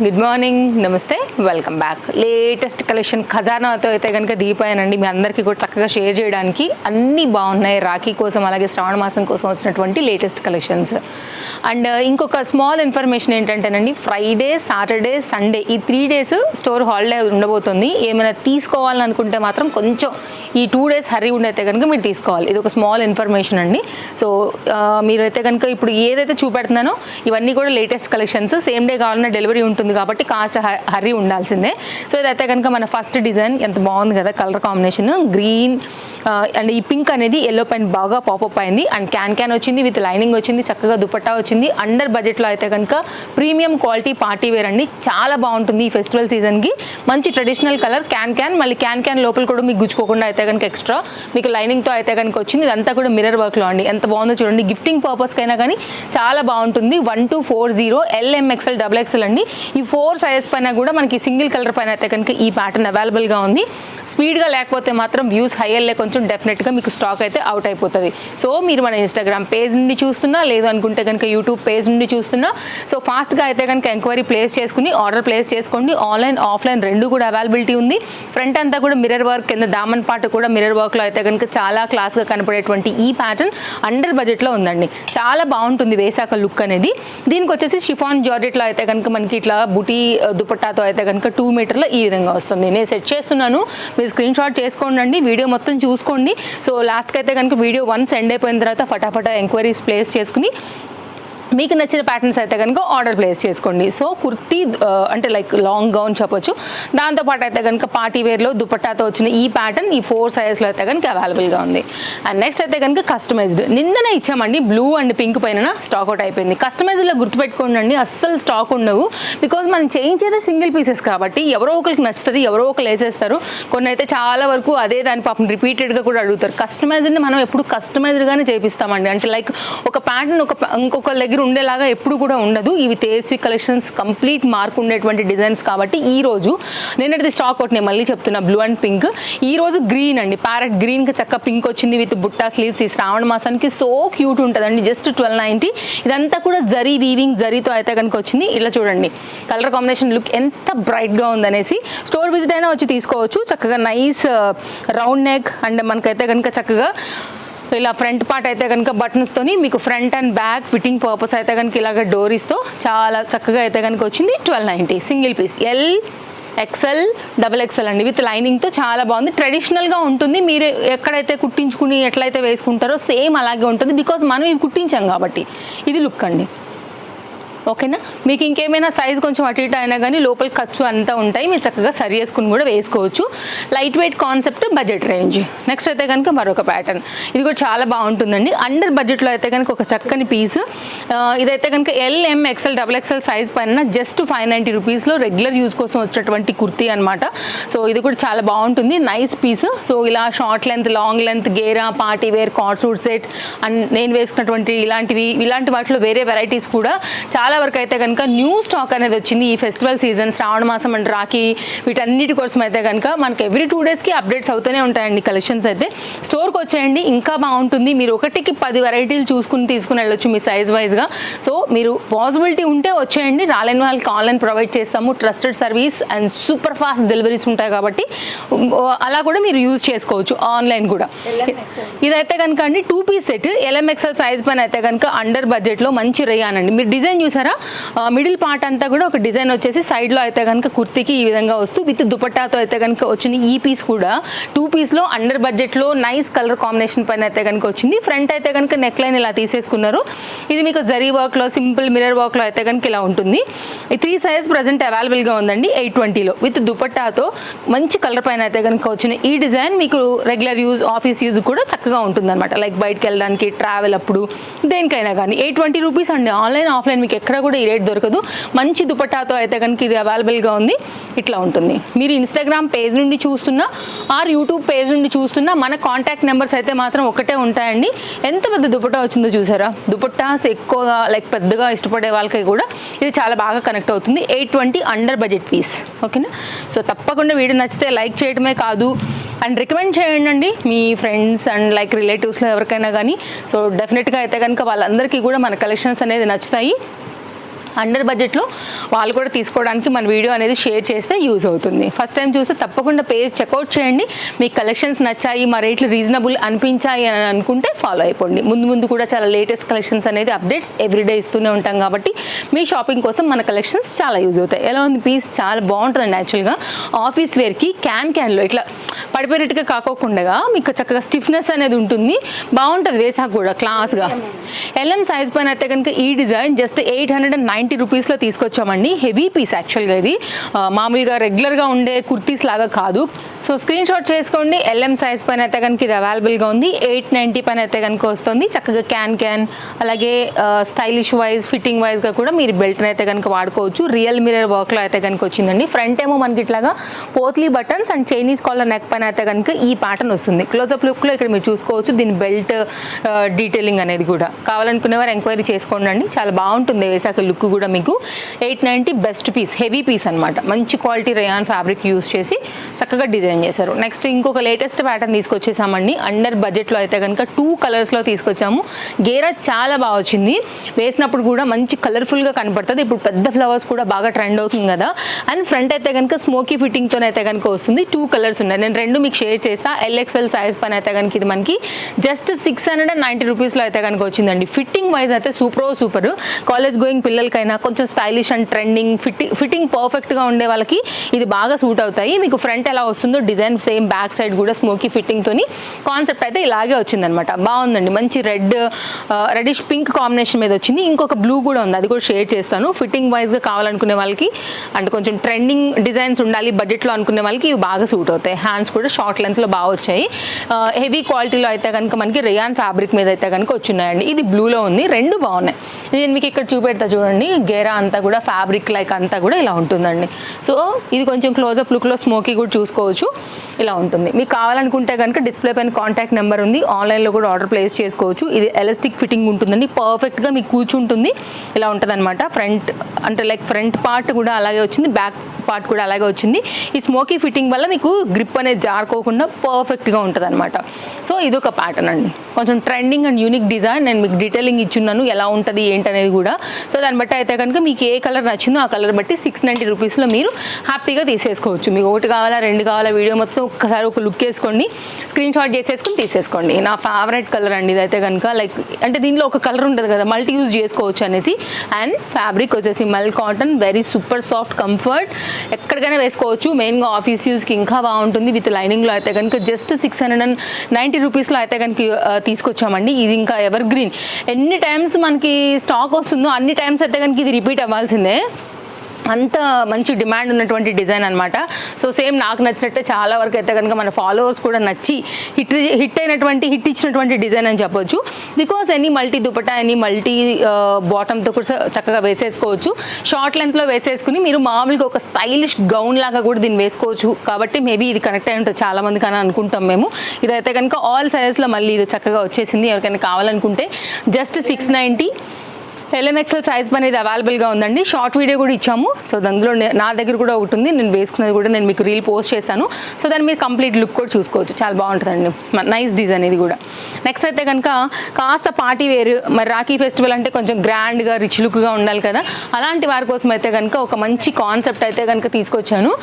Good morning, నమస్తే, welcome back. Latest collection ఖజానాతో అయితే కనుక దిగిపోయానండి మీ అందరికీ కూడా చక్కగా షేర్ చేయడానికి. అన్నీ బాగున్నాయి రాఖీ కోసం, అలాగే శ్రావణ మాసం కోసం వచ్చినటువంటి లేటెస్ట్ కలెక్షన్స్. అండ్ ఇంకొక స్మాల్ ఇన్ఫర్మేషన్ ఏంటంటేనండి, ఫ్రైడే, సాటర్డే, సండే ఈ 3 days స్టోర్ హాలిడే ఉండబోతుంది. ఏమైనా తీసుకోవాలనుకుంటే మాత్రం కొంచెం ఈ 2 days హరీ ఉండైతే కనుక మీరు తీసుకోవాలి. ఇది ఒక స్మాల్ ఇన్ఫర్మేషన్ అండి. సో మీరైతే కనుక ఇప్పుడు ఏదైతే చూపెడుతున్నానో ఇవన్నీ కూడా లేటెస్ట్ కలెక్షన్స్. సేమ్ డే కావాలన్నా డెలివరీ ఉంటుంది కాబట్టి కాస్ట్ హరీ ఉండాల్సిందే. సో ఇదైతే కనుక మన ఫస్ట్ డిజైన్ ఎంత బాగుంది కదా, కలర్ కాంబినేషన్ గ్రీన్ అండ్ ఈ పింక్ అనేది ఎల్లో పైన బాగా పాపప్ అయింది. అండ్ క్యాన్ వచ్చింది, విత్ లైనింగ్ వచ్చింది, చక్కగా దుపట్టా వచ్చింది. అండర్ బడ్జెట్లో అయితే కనుక ప్రీమియం క్వాలిటీ పార్టీ వేర్ అండి, చాలా బాగుంటుంది ఈ ఫెస్టివల్ సీజన్కి. మంచి ట్రెడిషనల్ కలర్ క్యాన్ మళ్ళీ క్యాన్ లోపల కూడా మీకు గుచ్చుకోకుండా అయితే కనుక ఎక్స్ట్రా మీకు లైనింగ్తో అయితే కనుక వచ్చింది. ఇదంతా కూడా మిర్రర్ వర్క్లో అండి, ఎంత బాగుందో చూడండి. గిఫ్టింగ్ పర్పస్కైనా కానీ చాలా బాగుంటుంది. 1240 LMXL XXL అండి. ఈ 4 సైజెస్ పైన కూడా మనకి సింగిల్ కలర్ పైన అయితే కనుక ఈ ప్యాటర్న్ అవైలబుల్గా ఉంది. స్పీడ్గా లేకపోతే మాత్రం వ్యూస్ హై అయ్యే కొంచెం డెఫినెట్గా మీకు స్టాక్ అయితే అవుట్ అయిపోతుంది. సో మీరు మన ఇన్స్టాగ్రామ్ పేజ్ నుండి చూస్తున్నా, లేదు అనుకుంటే కనుక యూట్యూబ్ పేజ్ నుండి చూస్తున్నా, సో ఫాస్ట్గా అయితే కనుక ఎంక్వైరీ ప్లేస్ చేసుకుని ఆర్డర్ ప్లేస్ చేసుకోండి. ఆన్లైన్ ఆఫ్లైన్ రెండు కూడా అవైలబిలిటీ ఉంది. ఫ్రంట్ అంతా కూడా మిర్రర్ వర్క్, కింద దామన్ పార్ట్ కూడా మిర్రర్ వర్క్లో అయితే కనుక చాలా క్లాస్గా కనపడేటువంటి ఈ ప్యాటర్న్ అండర్ బడ్జెట్లో ఉందండి. చాలా బాగుంటుంది వేసాక లుక్ అనేది. దీనికి వచ్చేసి షిఫాన్ జార్జెట్లో అయితే కనుక మనకి ఇట్లా బుటీ దుపట్టాతో అయితే కనుక 2 మీటర్ల ఈ విధంగా వస్తుంది. నేను సెట్ చేస్తున్నాను, మీరు స్క్రీన్ షాట్ చేసుకోండి, వీడియో మొత్తం చూసుకోండి. సో లాస్ట్కి అయితే కనుక వీడియో 1 సెండ్ అయిపోయిన తర్వాత ఫటాఫటా ఎంక్వైరీస్ ప్లేస్ చేసుకుని మీకు నచ్చిన ప్యాటర్న్స్ అయితే కనుక ఆర్డర్ ప్లేస్ చేసుకోండి. సో కుర్తీ అంటే లైక్ లాంగ్ గౌన్ చెప్పొచ్చు. దాంతోపాటు అయితే కనుక పార్టీ వేర్లో దుపట్టాతో వచ్చిన ఈ ప్యాటర్న్ ఈ 4 సైజెస్లో అయితే కనుక అవైలబుల్గా ఉంది. అండ్ నెక్స్ట్ అయితే కనుక కస్టమైజ్డ్ నిన్ననే ఇచ్చామండి, బ్లూ అండ్ పింక్ పైన స్టాక్ అవుట్ అయిపోయింది. కస్టమైజ్డ్లో గుర్తుపెట్టుకోండి, అస్సలు స్టాక్ ఉండవు. బికాజ్ మనం చేయించేది సింగిల్ పీసెస్ కాబట్టి ఎవరో ఒకరికి నచ్చుతుంది, ఎవరో ఒకరు వేసేస్తారు. కొన్ని అయితే చాలా వరకు అదే దాని పాపం రిపీటెడ్గా కూడా అడుగుతారు. కస్టమైజ్డ్ని మనం ఎప్పుడు కస్టమైజ్డ్గానే చేపిస్తామండి. అంటే లైక్ ఒక ప్యాటర్న్ ఇంకొక దగ్గర ఉండేలాగా ఎప్పుడు కూడా ఉండదు. ఇవి తేజస్వి కలెక్షన్స్ కంప్లీట్ మార్క్ ఉండేటువంటి డిజైన్స్ కాబట్టి ఈ రోజు నేనైతే స్టాక్ అవుట్, నేను మళ్ళీ చెప్తున్నా, బ్లూ అండ్ పింక్. ఈ రోజు గ్రీన్ అండి, ప్యారెట్ గ్రీన్కి చక్క పింక్ వచ్చింది విత్ బుట్టా స్లీవ్స్. ఈ శ్రావణ మాసానికి సో క్యూట్ ఉంటుందండి. జస్ట్ 1290. ఇదంతా కూడా జరీ వీవింగ్, జరీతో అయితే కనుక వచ్చింది. ఇలా చూడండి కలర్ కాంబినేషన్ లుక్ ఎంత బ్రైట్గా ఉందనేసి. స్టోర్ విజిట్ అయినా వచ్చి తీసుకోవచ్చు. చక్కగా నైస్ రౌండ్ నెక్ అండ్ మనకైతే కనుక చక్కగా ఇలా ఫ్రంట్ పార్ట్ అయితే కనుక బటన్స్తోని మీకు front and back fitting purpose అయితే కనుక ఇలాగ డోరీస్తో చాలా చక్కగా అయితే కనుక వచ్చింది. 1290 సింగిల్ పీస్. XL XXL అండి, విత్ లైనింగ్తో చాలా బాగుంది. ట్రెడిషనల్గా ఉంటుంది. మీరు ఎక్కడైతే కుట్టించుకుని ఎట్లయితే వేసుకుంటారో సేమ్ అలాగే ఉంటుంది. బికాజ్ మనం ఇవి కుట్టించాం కాబట్టి ఇది లుక్ అండి. ఓకేనా, మీకు ఇంకేమైనా సైజ్ కొంచెం అటు ఇటు అయినా కానీ లోపల ఖర్చు అంతా ఉంటాయి, మీరు చక్కగా సరి చేసుకుని కూడా వేసుకోవచ్చు. Light weight concept, budget range. Next అయితే కనుక మరొక ప్యాటర్న్, ఇది కూడా చాలా బాగుంటుందండి. అండర్ బడ్జెట్లో అయితే కనుక ఒక చక్కని పీస్. ఇదైతే కనుక LMXL XXL సైజ్ పైన జస్ట్ 590 రూపీస్లో రెగ్యులర్ యూజ్ కోసం వచ్చినటువంటి కుర్తీ అనమాట. సో ఇది కూడా చాలా బాగుంటుంది, నైస్ పీస్. సో ఇలా షార్ట్ లెంత్, లాంగ్ లెంత్, గేరా, party wear, cord suit set and నేను వేసుకున్నటువంటి ఇలాంటి వాటిలో వేరే వెరైటీస్ కూడా చాలా వరకు అయితే కనుక న్యూ స్టాక్ అనేది వచ్చింది. ఈ ఫెస్టివల్ సీజన్, శ్రావణ మాసం అండ్ రాఖీ వీటన్నిటి కోసం అయితే కనుక మనకి ఎవ్రీ 2 daysకి అప్డేట్స్ అవుతూనే ఉంటాయండి కలెక్షన్స్ అయితే. స్టోర్కి వచ్చేయండి, ఇంకా బాగుంటుంది. మీరు ఒకటికి 10 వెరైటీలు తీసుకుని వెళ్ళొచ్చు మీ సైజ్ వైజ్గా. సో మీరు పాసిబిలిటీ ఉంటే వచ్చేయండి, రాలేని వాళ్ళకి ఆన్లైన్ ప్రొవైడ్ చేస్తాము. Trusted service and super fast deliveries ఉంటాయి కాబట్టి అలా కూడా మీరు యూజ్ చేసుకోవచ్చు ఆన్లైన్ కూడా. ఇదైతే కనుక అండి 2 piece సెట్ LMXL సైజ్ పైన అయితే కనుక అండర్ బడ్జెట్లో మంచి రేయాన్ అండి. మీరు డిజైన్ చూసారా, మిడిల్ పార్ట్ అంతా కూడా ఒక డిజైన్ వచ్చేసి సైడ్లో అయితే కనుక కుర్తీకి ఈ విధంగా వస్తూ విత్ దుపట్టాతో అయితే కనుక వచ్చిన ఈ పీస్ కూడా 2 pieceలో అండర్ బడ్జెట్లో నైస్ కలర్ కాంబినేషన్ పైన అయితే కనుక వచ్చింది. ఫ్రంట్ అయితే కనుక నెక్ లైన్ ఇలా తీసేసుకున్నారు. ఇది మీకు జరీ వర్క్లో, సింపుల్ మిర్రర్ వర్క్లో అయితే కనుక ఇలా ఉంటుంది. ఈ 3 సైజ్ ప్రజెంట్ అవైలబుల్గా ఉందండి 820లో విత్ దుపట్టాతో మంచి కలర్ పైన అయితే కనుక వచ్చిన ఈ డిజైన్ మీకు రెగ్యులర్ యూజ్, ఆఫీస్ యూజ్ కూడా చక్కగా ఉంటుందన్నమాట. లైక్ బయటకు వెళ్ళడానికి, ట్రావెల్ అప్పుడు దేనికైనా కానీ 820 రూపీస్ అండి. ఆన్లైన్ ఆఫ్లైన్ మీకు ఎక్కడ కూడా ఈ రేట్ దొరకదు. మంచి దుపట్టాతో అయితే కనుక ఇది అవైలబుల్గా ఉంది. ఇట్లా ఉంటుంది. మీరు ఇన్స్టాగ్రామ్ పేజ్ నుండి చూస్తున్నా ఆర్ యూట్యూబ్ పేజ్ నుండి చూస్తున్నా మన కాంటాక్ట్ నెంబర్స్ అయితే మాత్రం ఒకటే ఉంటాయండి. ఎంత పెద్ద దుపట్టా వచ్చిందో చూసారా. దుపట్టాస్ ఎక్కువగా లైక్ పెద్దగా ఇష్టపడే వాళ్ళకి కూడా ఇది చాలా బాగా కనెక్ట్ అవుతుంది. 820 అండర్ బడ్జెట్ పీస్. ఓకేనా, సో తప్పకుండా వీడియో నచ్చితే లైక్ చేయడమే కాదు అండ్ రికమెండ్ చేయండి మీ ఫ్రెండ్స్ అండ్ లైక్ రిలేటివ్స్లో ఎవరికైనా కానీ. సో డెఫినెట్గా అయితే కనుక వాళ్ళందరికీ కూడా మన కలెక్షన్స్ అనేది నచ్చుతాయి. అండర్ బడ్జెట్లో వాళ్ళు కూడా తీసుకోవడానికి మన వీడియో అనేది షేర్ చేస్తే యూజ్ అవుతుంది. ఫస్ట్ టైం చూస్తే తప్పకుండా పేజ్ చెక్అవుట్ చేయండి. మీకు కలెక్షన్స్ నచ్చాయి, మా రేట్లు రీజనబుల్ అనిపించాయి అని అనుకుంటే ఫాలో అయిపోండి. ముందు కూడా చాలా లేటెస్ట్ కలెక్షన్స్ అనేది అప్డేట్స్ ఎవ్రీడే ఇస్తూనే ఉంటాం కాబట్టి మీ షాపింగ్ కోసం మన కలెక్షన్స్ చాలా యూజ్ అవుతాయి. ఎలా ఉంది పీస్? చాలా బాగుంటుందండి. యాక్చువల్గా ఆఫీస్ వేర్కి క్యాన్లో ఇట్లా పడిపోయినట్టుగా కాకోకుండా మీకు చక్కగా స్టిఫ్నెస్ అనేది ఉంటుంది, బాగుంటుంది వేసాక కూడా క్లాస్గా. LM సైజ్ పైన అయితే కనుక ఈ డిజైన్ జస్ట్ 890 రూపీస్లో తీసుకొచ్చామండి. హెవీ పీస్ యాక్చువల్గా ఇది మామూలుగా రెగ్యులర్గా ఉండే కుర్తీస్ లాగా కాదు. సో స్క్రీన్ షాట్ చేసుకోండి. LM సైజ్ పైన అయితే కనుక ఇది అవైలబుల్గా ఉంది. 890 పైన అయితే కనుక వస్తుంది. చక్కగా క్యాన్ అలాగే స్టైలిష్ వైజ్ ఫిట్టింగ్ వైజ్గా కూడా మీరు బెల్ట్ని అయితే కనుక వాడుకోవచ్చు. రియల్ మిర్రర్ వర్క్లో అయితే కనుక వచ్చిందండి. ఫ్రంట్ ఏమో మనకి ఇట్లాగా potli buttons and Chinese collar neck పైన అయితే కనుక ఈ ప్యాటర్న్ వస్తుంది. క్లోజప్ లుక్లో ఇక్కడ మీరు చూసుకోవచ్చు దీని బెల్ట్ డీటెయిలింగ్ అనేది కూడా. కావాలనుకునేవారు ఎంక్వైరీ చేసుకోండి అండి, చాలా బాగుంటుంది వేసాక లుక్ కూడా మీకు. 890 బెస్ట్ పీస్, హెవీ పీస్ అనమాట. మంచి క్వాలిటీ రేయాన్ ఫ్యాబ్రిక్ యూస్ చేసి చక్కగా డిజైన్ చేశారు. నెక్స్ట్ ఇంకొక లేటెస్ట్ ప్యాటర్న్ తీసుకొచ్చేసామండి. అండర్ బడ్జెట్లో అయితే కనుక 2 కలర్స్లో తీసుకొచ్చాము. గేరా చాలా బాగా వచ్చింది, వేసినప్పుడు కూడా మంచి కలర్ఫుల్గా కనపడుతుంది. ఇప్పుడు పెద్ద ఫ్లవర్స్ కూడా బాగా ట్రెండ్ అవుతుంది కదా. అండ్ ఫ్రంట్ అయితే కనుక స్మోకీ ఫిట్టింగ్తో అయితే కనుక వస్తుంది. 2 కలర్స్ ఉన్నాయి, నేను 2 మీకు షేర్ చేస్తా. LXL సైజ్ పైన అయితే కనుక ఇది మనకి జస్ట్ 690 రూపీస్లో అయితే కనుక వచ్చిందండి. ఫిట్టింగ్ వైజ్ అయితే సూపర్. కాలేజ్ గోయింగ్ పిల్లలకైనా కొంచెం స్టైలిష్ అండ్ ట్రెండింగ్ ఫిట్టింగ్ పర్ఫెక్ట్గా ఉండే వాళ్ళకి ఇది బాగా సూట్ అవుతాయి. మీకు ఫ్రంట్ ఎలా వస్తుందో డిజైన్ సేమ్ బ్యాక్ సైడ్ కూడా స్మోకీ ఫిట్టింగ్తోని కాన్సెప్ట్ అయితే ఇలాగే వచ్చిందనమాట. బాగుందండి, మంచి రెడిష్ పింక్ కాంబినేషన్ మీద వచ్చింది. ఇంకొక బ్లూ కూడా ఉంది, అది కూడా షేర్ చేస్తాను. ఫిట్టింగ్ వైజ్గా కావాలనుకునే వాళ్ళకి అంటే కొంచెం ట్రెండింగ్ డిజైన్స్ ఉండాలి బడ్జెట్లో అనుకునే వాళ్ళకి ఇవి బాగా సూట్ అవుతాయి. హ్యాండ్స్ కూడా షార్ట్ లెంత్లో బాగా వచ్చాయి. హెవీ క్వాలిటీలో అయితే కనుక మనకి రేయాన్ ఫ్యాబ్రిక్ మీద అయితే కనుక వచ్చినాయండి. ఇది బ్లూలో ఉంది, 2 బాగున్నాయి. నేను మీకు ఇక్కడ చూపెడతా చూడండి. గేరా అంతా కూడా ఫ్యాబ్రిక్ లైక్ అంతా కూడా ఇలా ఉంటుందండి. సో ఇది కొంచెం క్లోజప్ లుక్లో స్మోకీ కూడా చూసుకోవచ్చు, ఇలా ఉంటుంది. మీకు కావాలనుకుంటే కనుక డిస్ప్లే పైన కాంటాక్ట్ నెంబర్ ఉంది, ఆన్లైన్లో కూడా ఆర్డర్ ప్లేస్ చేసుకోవచ్చు. ఇది ఎలాస్టిక్ ఫిట్టింగ్ ఉంటుందండి, పర్ఫెక్ట్గా మీకు కూర్చుంటుంది. ఇలా ఉంటుంది అనమాట. ఫ్రంట్ అంటే లైక్ ఫ్రంట్ పార్ట్ కూడా అలాగే వచ్చింది, బ్యాక్ పార్ట్ కూడా అలాగే వచ్చింది. ఈ స్మోకీ ఫిట్టింగ్ వల్ల మీకు గ్రిప్ అనేది జారుకోకుండా పర్ఫెక్ట్గా ఉంటుంది అనమాట. సో ఇదొక ప్యాటర్న్ అండి, కొంచెం ట్రెండింగ్ అండ్ యూనిక్ డిజైన్. నేను మీకు డీటెయిలింగ్ ఇచ్చున్నాను ఎలా ఉంటుంది ఏంటనేది కూడా. సో దాన్ని బట్టి అయితే కనుక మీకు ఏ కలర్ నచ్చిందో ఆ కలర్ బట్టి 690 రూపీస్లో మీరు హ్యాపీగా తీసేసుకోవచ్చు. మీకు 1 కావాలా 2 కావాలా వీడియో మొత్తం ఒక్కసారి ఒక లుక్ వేసుకోండి, స్క్రీన్ షాట్ చేసేసుకుని తీసేసుకోండి. నా ఫేవరెట్ కలర్ అండి ఇదైతే కనుక. లైక్ అంటే దీనిలో ఒక కలర్ ఉంటుంది కదా, మల్టీ యూజ్ చేసుకోవచ్చు అనేసి. అండ్ ఫ్యాబ్రిక్ వచ్చేసి మల్ cotton, very super soft comfort, ఎక్కడికైనా వేసుకోవచ్చు. మెయిన్గా ఆఫీస్ యూస్కి ఇంకా బాగుంటుంది. విత్ లైనింగ్లో అయితే కనుక జస్ట్ 690 రూపీస్లో అయితే కనుక తీసుకొచ్చామండి. ఇది ఇంకా ఎవర్ గ్రీన్, ఎన్ని టైమ్స్ మనకి స్టాక్ వస్తుందో అన్ని టైమ్స్ అయితే కనుక ఇది రిపీట్ అవ్వాల్సిందే, అంత మంచి డిమాండ్ ఉన్నటువంటి డిజైన్ అనమాట. సో సేమ్ నాకు నచ్చినట్టే చాలా వరకు అయితే కనుక మన ఫాలోవర్స్ కూడా నచ్చి హిట్ ఇచ్చినటువంటి డిజైన్ అని చెప్పొచ్చు. Because any multi dupatta any multi బాటమ్తో కూడా చక్కగా వేసేసుకోవచ్చు. షార్ట్ లెంత్లో వేసేసుకుని మీరు మామూలుగా ఒక స్టైలిష్ గౌన్ లాగా కూడా దీన్ని వేసుకోవచ్చు. కాబట్టి మేబీ ఇది కనెక్ట్ అయి ఉంటుంది చాలా మందికి అని అనుకుంటాం మేము. ఇదైతే కనుక ఆల్ సైజెస్లో మళ్ళీ ఇది చక్కగా వచ్చేసింది. ఎవరికైనా కావాలనుకుంటే జస్ట్ 690. LMXL సైజ్ అనేది అవైలబుల్గా ఉందండి. షార్ట్ వీడియో కూడా ఇచ్చాము. సో అందులో నా దగ్గర కూడా ఒకటి ఉంది, నేను వేసుకున్నది కూడా నేను మీకు రీల్ పోస్ట్ చేస్తాను. సో దాన్ని మీరు కంప్లీట్ లుక్ కూడా చూసుకోవచ్చు, చాలా బాగుంటుందండి. నైస్ డిజైన్ ఇది కూడా. నెక్స్ట్ అయితే కనుక కాస్త పార్టీ వేర్, మరి రాఖీ ఫెస్టివల్ అంటే కొంచెం గ్రాండ్గా రిచ్ లుక్గా ఉండాలి కదా, అలాంటి వారి కోసం అయితే కనుక ఒక మంచి కాన్సెప్ట్ అయితే కనుక తీసుకొచ్చాను.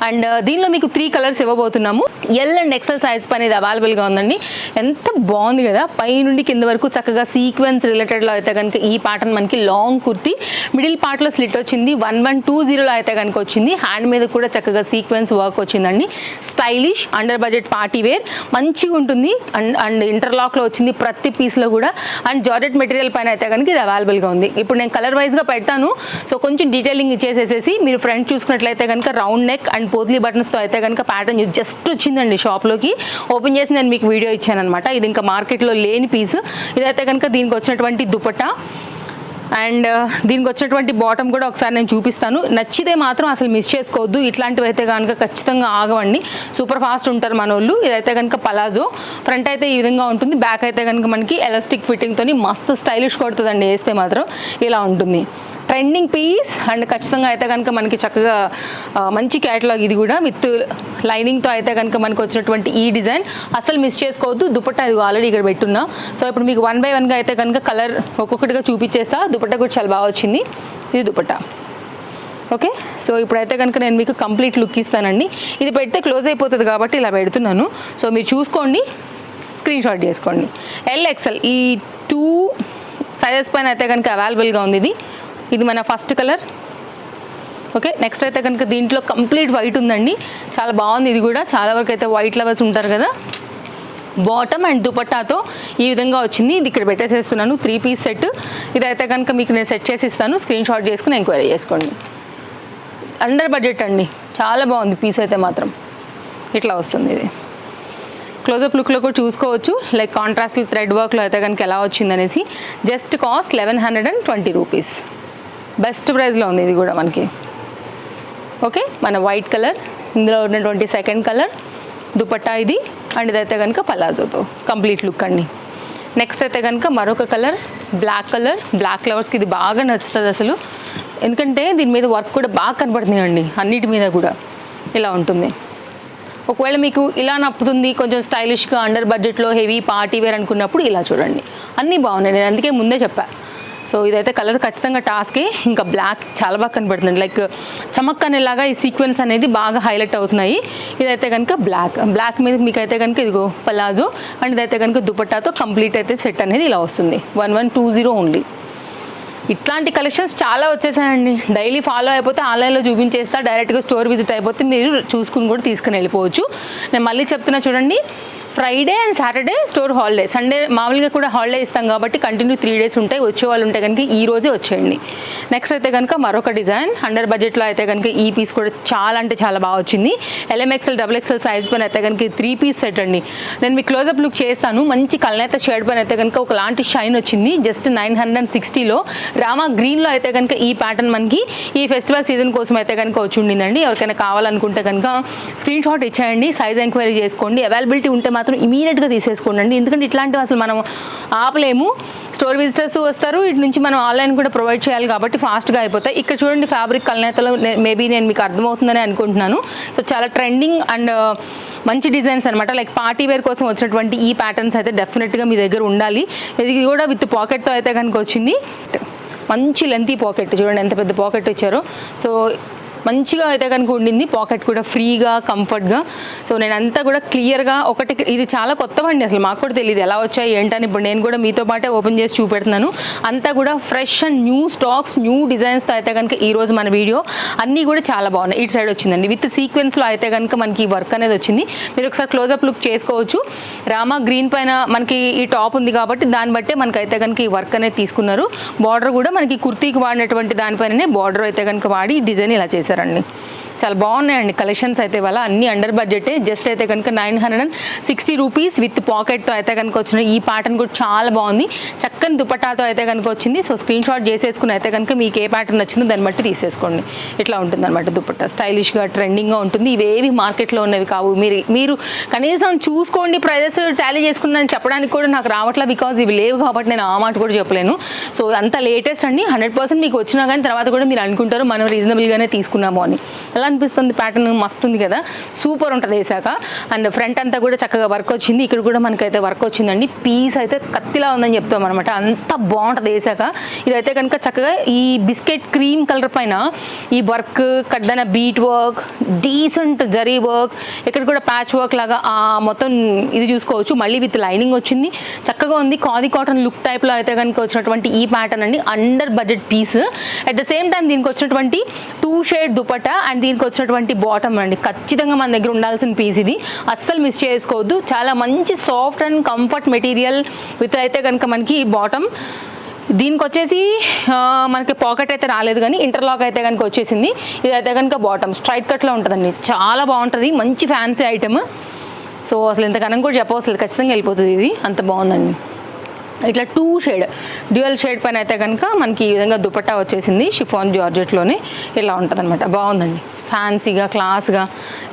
అండ్ దీనిలో మీకు 3 కలర్స్ ఇవ్వబోతున్నాము. L and XL సైజ్ అనేది అవైలబుల్గా ఉందండి. ఎంత బాగుంది కదా, పై నుండి కింద వరకు చక్కగా సీక్వెన్స్ రిలేటెడ్లో అయితే కనుక ఈ ప్యాటర్న్ మనకి లాంగ్ కుర్తీ, మిడిల్ పార్ట్లో స్లిట్ వచ్చింది. 1120లో అయితే కనుక వచ్చింది. హ్యాండ్ మీద కూడా చక్కగా సీక్వెన్స్ వర్క్ వచ్చిందండి. Stylish under budget party wear మంచిగా ఉంటుంది. అండ్ ఇంటర్లాక్లో వచ్చింది ప్రతి పీస్లో కూడా. అండ్ జార్జెట్ మెటీరియల్ పైన అయితే కనుక ఇది అవైలబుల్గా ఉంది. ఇప్పుడు నేను కలర్ వైజ్గా పెడతాను. సో కొంచెం డీటెయిలింగ్ ఇచ్చేసేసి మీరు ఫ్రంట్ చూసుకున్నట్లయితే కనుక రౌండ్ నెక్ అండ్ పోత్లీ బటన్స్తో అయితే కనుక ప్యాటర్న్ జస్ట్ వచ్చిందండి. షాప్లోకి ఓపెన్ చేసి నేను మీకు వీడియో ఇచ్చాను అనమాట. ఇది ఇంకా మార్కెట్లో లేని పీస్. ఇదైతే కనుక దీనికి వచ్చినటువంటి దుపట్టా అండ్ దీనికి వచ్చినటువంటి బాటమ్ కూడా ఒకసారి నేను చూపిస్తాను. నచ్చితే మాత్రం అసలు మిస్ చేసుకోవద్దు. ఇట్లాంటివి అయితే కనుక ఖచ్చితంగా ఆగవండి, సూపర్ ఫాస్ట్ ఉంటారు మన వాళ్ళు. ఇదైతే కనుక పలాజో, ఫ్రంట్ అయితే ఈ విధంగా ఉంటుంది. బ్యాక్ అయితే కనుక మనకి ఎలాస్టిక్ ఫిట్టింగ్తో మస్తు స్టైలిష్ కొడుతుందండి వేస్తే మాత్రం. ఇలా ఉంటుంది. ట్రెండింగ్ పీస్ అండ్ ఖచ్చితంగా అయితే కనుక మనకి చక్కగా మంచి క్యాటలాగ్. ఇది కూడా విత్ లైనింగ్తో అయితే కనుక మనకు వచ్చినటువంటి ఈ డిజైన్ అసలు మిస్ చేసుకోవద్దు. దుపట్టా ఇది ఆల్రెడీ ఇక్కడ పెట్టున్నా. సో ఇప్పుడు మీకు 1 by 1గా అయితే కనుక కలర్ ఒక్కొక్కటిగా చూపించేస్తా. దుపట్టా కూడా చాలా బాగా వచ్చింది. ఇది దుపట్టా. ఓకే, సో ఇప్పుడైతే కనుక నేను మీకు కంప్లీట్ లుక్ ఇస్తానండి. ఇది పెడితే క్లోజ్ అయిపోతుంది కాబట్టి ఇలా పెడుతున్నాను. సో మీరు చూసుకోండి, స్క్రీన్ షాట్ చేసుకోండి. LXL ఈ 2 సైజెస్ పైన అయితే కనుక అవైలబుల్గా ఉంది. ఇది మన ఫస్ట్ కలర్. ఓకే, నెక్స్ట్ అయితే కనుక దీంట్లో కంప్లీట్ వైట్ ఉందండి. చాలా బాగుంది. ఇది కూడా చాలా వరకు అయితే వైట్ లవర్స్ ఉంటారు కదా. బాటమ్ అండ్ దుపట్టాతో ఈ విధంగా వచ్చింది. ఇది ఇక్కడ పెట్టేసేస్తున్నాను. 3 పీస్ సెట్. ఇదైతే కనుక మీకు నేను సెట్ చేసి ఇస్తాను. స్క్రీన్ షాట్ చేసుకుని ఎంక్వైరీ చేసుకోండి. అండర్ బడ్జెట్ అండి, చాలా బాగుంది పీస్ అయితే మాత్రం. ఇట్లా వస్తుంది. ఇది క్లోజప్ లుక్లో కూడా చూసుకోవచ్చు. లైక్ కాంట్రాస్ట్ థ్రెడ్ వర్క్లో అయితే కనుక ఎలా వచ్చిందనేసి. Just cost 1120 rupees. బెస్ట్ ప్రైస్లో ఉంది ఇది కూడా మనకి. ఓకే, మన వైట్ కలర్, ఇందులో ఉన్నటువంటి సెకండ్ కలర్ దుపట్టా ఇది. అండ్ ఇదైతే కనుక పలాజోతో కంప్లీట్ లుక్ అండి. నెక్స్ట్ అయితే కనుక మరొక కలర్ బ్లాక్ కలర్. బ్లాక్ ఫ్లవర్స్కి ఇది బాగా నచ్చుతుంది అసలు, ఎందుకంటే దీని మీద వర్క్ కూడా బాగా కనపడుతుంది అండి. అన్నిటి మీద కూడా ఇలా ఉంటుంది. ఒకవేళ మీకు ఇలా నప్పుతుంది కొంచెం స్టైలిష్గా అండర్ బడ్జెట్లో హెవీ పార్టీ వేర్ అనుకున్నప్పుడు ఇలా చూడండి. అన్నీ బాగున్నాయి, నేను అందుకే ముందే చెప్పా. సో ఇదైతే కలర్ ఖచ్చితంగా టాస్కే. ఇంకా బ్లాక్ చాలా బాగా కనపడుతుంది. లైక్ చమక్ అనేలాగా ఈ సీక్వెన్స్ అనేది బాగా హైలైట్ అవుతున్నాయి. ఇదైతే కనుక బ్లాక్ మీద మీకు అయితే కనుక ఇదిగో పలాజో అండ్ ఇదైతే కనుక దుపట్టాతో కంప్లీట్ అయితే సెట్ అనేది ఇలా వస్తుంది. 1120 ఓన్లీ. ఇట్లాంటి కలెక్షన్స్ చాలా వచ్చేసాయండి. డైలీ ఫాలో అయిపోతే ఆన్లైన్లో చూపించేస్తా, డైరెక్ట్గా స్టోర్ విజిట్ అయిపోతే మీరు చూసుకుని కూడా తీసుకుని వెళ్ళిపోవచ్చు. నేను మళ్ళీ చెప్తున్నా చూడండి, Friday and Saturday store holiday. Sunday మామూలుగా కూడా హాలిడే ఇస్తాం కాబట్టి కంటిన్యూ 3 days ఉంటాయి. వచ్చే వాళ్ళు ఉంటే కనుక ఈ రోజే వచ్చేయండి. నెక్స్ట్ అయితే కనుక మరొక డిజైన్ అండర్ బడ్జెట్లో అయితే కనుక ఈ పీస్ కూడా చాలా అంటే చాలా బాగా వచ్చింది. LMXL XXL సైజ్ పైన అయితే కనుక 3 పీస్ సెట్ అండి. నేను మీకు క్లోజప్ లుక్ చేస్తాను. మంచి కళ్ళనైతే షేడ్ పైన అయితే కనుక ఒకలాంటి షైన్ వచ్చింది. జస్ట్ 960లో రామా గ్రీన్లో అయితే కనుక ఈ ప్యాటర్న్ మనకి ఈ ఫెస్టివల్ సీజన్ కోసం అయితే కనుక వచ్చి ఉండిందండి. ఎవరికైనా కావాలనుకుంటే కనుక స్క్రీన్ షాట్ ఇచ్చేయండి, సైజ్ ఎంక్వైరీ చేసుకోండి. అవైలబిలిటీ ఉంటే మాత్రం ఇమీడియట్గా తీసేసుకోండి. ఎందుకంటే ఇట్లాంటివి అసలు మనం ఆపలేము. స్టోర్ విజిటర్స్ వస్తారు, ఇటు నుంచి మనం ఆన్లైన్ కూడా ప్రొవైడ్ చేయాలి కాబట్టి ఫాస్ట్గా అయిపోతాయి. ఇక్కడ చూడండి ఫ్యాబ్రిక్ కల్నేతలో మేబీ నేను మీకు అర్థమవుతుందని అనుకుంటున్నాను. సో చాలా ట్రెండింగ్ అండ్ మంచి డిజైన్స్ అనమాట. లైక్ పార్టీ వేర్ కోసం వచ్చినటువంటి ఈ ప్యాటర్న్స్ అయితే డెఫినెట్గా మీ దగ్గర ఉండాలి. ఇది కూడా విత్ పాకెట్తో అయితే కనుక వచ్చింది. మంచి లెంతీ పాకెట్, చూడండి ఎంత పెద్ద పాకెట్ ఇచ్చారో. సో మంచిగా అయితే కనుక ఉండింది. పాకెట్ కూడా ఫ్రీగా కంఫర్ట్గా. సో నేను అంతా కూడా క్లియర్గా ఒకటి, ఇది చాలా కొత్తవండి అసలు మాకు కూడా తెలియదు ఎలా వచ్చాయి ఏంటని. ఇప్పుడు నేను కూడా మీతో పాటే ఓపెన్ చేసి చూపెడుతున్నాను. అంతా కూడా fresh and new stocks, new డిజైన్స్తో అయితే కనుక ఈరోజు మన వీడియో అన్నీ కూడా చాలా బాగున్నాయి. ఇటు సైడ్ వచ్చిందండి విత్ సీక్వెన్స్లో అయితే కనుక మనకి ఈ వర్క్ అనేది వచ్చింది. మీరు ఒకసారి క్లోజప్ లుక్ చేసుకోవచ్చు. రామా గ్రీన్ పైన మనకి ఈ టాప్ ఉంది కాబట్టి దాన్ని బట్టే మనకి అయితే కనుక ఈ వర్క్ అనేది తీసుకున్నారు. బార్డర్ కూడా మనకి కుర్తీకి వాడినటువంటి దానిపైననే బార్డర్ అయితే కనుక వాడి ఈ డిజైన్ ఇలా చేశారు. చాలా బాగున్నాయండి కలెక్షన్స్ అయితే. ఇవాళ అన్ని అండర్ బడ్జెటే. జస్ట్ అయితే కనుక 960 రూపీస్ విత్ పాకెట్తో అయితే కనుక వచ్చిన ఈ ప్యాటర్న్ కూడా చాలా బాగుంది. చక్కని దుపట్టాతో అయితే కనుక వచ్చింది. సో స్క్రీన్ షాట్ చేసేసుకుని అయితే కనుక మీకు ఏ ప్యాటర్న్ నచ్చిందో దాన్ని బట్టి తీసేసుకోండి. ఇట్లా ఉంటుంది అనమాట దుపట్టా. స్టైలిష్గా ట్రెండింగ్గా ఉంటుంది. ఇవేవి మార్కెట్లో ఉన్నవి కావు. మీరు కనీసం చూసుకోండి, ప్రైజెస్ టాలీ చేసుకున్నాను చెప్పడానికి కూడా నాకు రావట్లేదు. బికాజ్ ఇవి లేవు కాబట్టి నేను ఆ మాట కూడా చెప్పలేను. సో అంత లేటెస్ట్ అండి. 100% మీకు వచ్చినా కానీ తర్వాత కూడా మీరు అనుకుంటారు మనం రీజనబుల్గానే తీసుకున్నాము అని. ఎలా అనిపిస్తుంది? ప్యాటర్న్ మస్తుంది కదా, సూపర్ ఉంటుంది వేసాక. అండ్ ఫ్రంట్ అంతా కూడా చక్కగా వర్క్ వచ్చింది. ఇక్కడ కూడా మనకైతే వర్క్ వచ్చిందండి. పీస్ అయితే కత్తిలా ఉందని చెప్తాం అనమాట. అంత బాగుంటుంది వేసాక. ఇదైతే కనుక చక్కగా ఈ బిస్కెట్ క్రీమ్ కలర్ పైన ఈ వర్క్ కడ్డన bead work, decent zari work, ఇక్కడ కూడా ప్యాచ్ వర్క్ లాగా మొత్తం ఇది చూసుకోవచ్చు. మళ్ళీ విత్ లైనింగ్ వచ్చింది, చక్కగా ఉంది. ఖాదీ కాటన్ లుక్ టైప్లో అయితే కనుక వచ్చినటువంటి ఈ ప్యాటర్న్ అండి. Under budget piece. At the same time దీనికి వచ్చినటువంటి 2 షేడ్ దుపట్టా అండ్ దీనికి వచ్చినటువంటి బాటమ్ అండి. ఖచ్చితంగా మన దగ్గర ఉండాల్సిన పీస్ ఇది, అస్సలు మిస్ చేసుకోవద్దు. చాలా మంచి soft and comfort material with అయితే కనుక మనకి బాటమ్. దీనికి వచ్చేసి మనకి పాకెట్ అయితే రాలేదు కానీ ఇంటర్లాక్ అయితే కనుక వచ్చేసింది. ఇదైతే కనుక బాటమ్ స్ట్రైట్ కట్లో ఉంటుందండి. చాలా బాగుంటుంది, మంచి ఫ్యాన్సీ ఐటమ్. సో అసలు ఇంత కనం కూడా చెప్పవసలేదు, ఖచ్చితంగా వెళ్ళిపోతుంది. ఇది అంత బాగుందండి. ఇట్లా 2 షేడ్ డ్యూయల్ షేడ్ పైన అయితే కనుక మనకి ఈ విధంగా దుపట్టా వచ్చేసింది. షిఫాన్ జార్జెట్లోనే ఇలా ఉంటుంది అనమాట. బాగుందండి, ఫ్యాన్సీగా క్లాస్గా.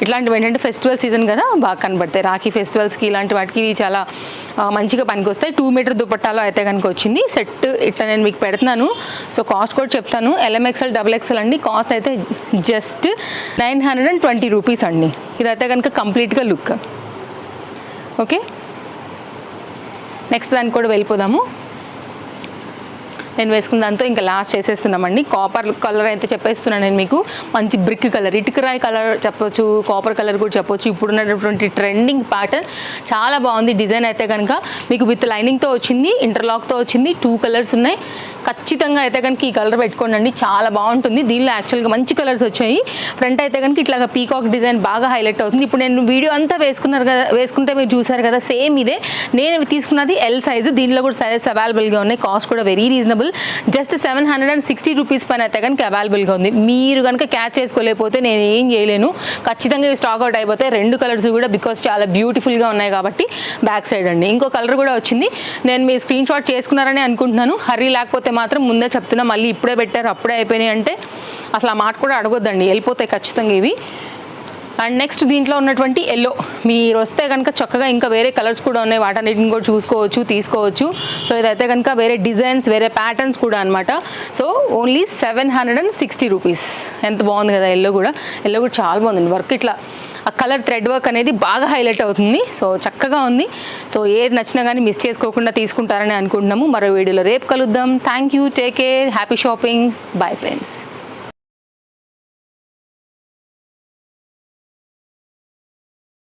ఇట్లాంటివి ఏంటంటే ఫెస్టివల్ సీజన్ కదా బాగా కనబడతాయి. రాఖీ ఫెస్టివల్స్కి ఇలాంటి వాటికి చాలా మంచిగా పనికొస్తాయి. 2 మీటర్ దుపట్టాలో అయితే కనుక వచ్చింది సెట్. ఇట్లా నేను మీకు పెడుతున్నాను. సో కాస్ట్ కూడా చెప్తాను. LMXL XXL అండి. కాస్ట్ అయితే జస్ట్ 920 రూపీస్ అండి. ఇదైతే కనుక కంప్లీట్గా లుక్. ఓకే, నెక్స్ట్ దానికి కూడా వెళ్ళిపోదాము. నేను వేసుకున్న దాంతో ఇంకా లాస్ట్ చేసేస్తున్నామండి. కాపర్ కలర్ అయితే చెప్పేస్తున్నాను నేను మీకు. మంచి బ్రిక్ కలర్, ఇటుకరాయి కలర్ చెప్పొచ్చు, కాపర్ కలర్ కూడా చెప్పొచ్చు. ఇప్పుడున్నటువంటి ట్రెండింగ్ ప్యాటర్న్ చాలా బాగుంది. డిజైన్ అయితే కనుక మీకు విత్ లైనింగ్తో వచ్చింది, ఇంటర్లాక్తో వచ్చింది. 2 కలర్స్ ఉన్నాయి. ఖచ్చితంగా అయితే కనుక ఈ కలర్ పెట్టుకోండి, చాలా బాగుంటుంది. దీనిలో యాక్చువల్గా మంచి కలర్స్ వచ్చాయి. ఫ్రంట్ అయితే కనుక ఇట్లాగా పీకాక్ డిజైన్ బాగా హైలైట్ అవుతుంది. ఇప్పుడు నేను వీడియో అంతా వేసుకుంటే మీరు చూసారు కదా, సేమ్ ఇదే. నేను తీసుకున్నది L సైజు. దీనిలో కూడా సైజెస్ అవైలబుల్గా ఉన్నాయి. కాస్ట్ కూడా వెరీ రీజనబుల్. జస్ట్ 760 రూపీస్ పైన అయితే కనుక అవైలబుల్గా ఉంది. మీరు కనుక క్యాచ్ చేసుకోలేకపోతే నేను ఏం చేయలేను. ఖచ్చితంగా ఇవి స్టాక్ అవుట్ అయిపోతాయి. 2 కలర్స్ కూడా, బికాస్ చాలా బ్యూటిఫుల్గా ఉన్నాయి కాబట్టి. బ్యాక్ సైడ్ అండి ఇంకో కలర్ కూడా వచ్చింది. నేను మీ స్క్రీన్ షాట్ చేసుకున్నారని అనుకుంటున్నాను. హరీ లేకపోతే మాత్రం ముందే చెప్తున్నా, మళ్ళీ ఇప్పుడే పెట్టారు అప్పుడే అయిపోయినాయి అంటే అసలు ఆ మాట కూడా అడగొద్దండి, వెళ్ళిపోతాయి ఖచ్చితంగా ఇవి. అండ్ నెక్స్ట్ దీంట్లో ఉన్నటువంటి ఎల్లో, మీరు వస్తే కనుక చక్కగా ఇంకా వేరే కలర్స్ కూడా ఉన్నాయి, వాటన్నిటిని కూడా చూసుకోవచ్చు, తీసుకోవచ్చు. సో ఇదైతే కనుక వేరే డిజైన్స్, వేరే ప్యాటర్న్స్ కూడా అనమాట. So only 760 rupees. ఎంత బాగుంది కదా ఎల్లో కూడా. ఎల్లో కూడా చాలా బాగుంది. వర్క్ ఇట్లా ఆ కలర్ థ్రెడ్ వర్క్ అనేది బాగా హైలైట్ అవుతుంది. సో చక్కగా ఉంది. సో ఏది నచ్చినా కానీ మిస్ చేసుకోకుండా తీసుకుంటారని అనుకుంటున్నాము. మరో వీడియోలో రేపు కలుద్దాం. Thank you, take care, happy shopping, bye friends.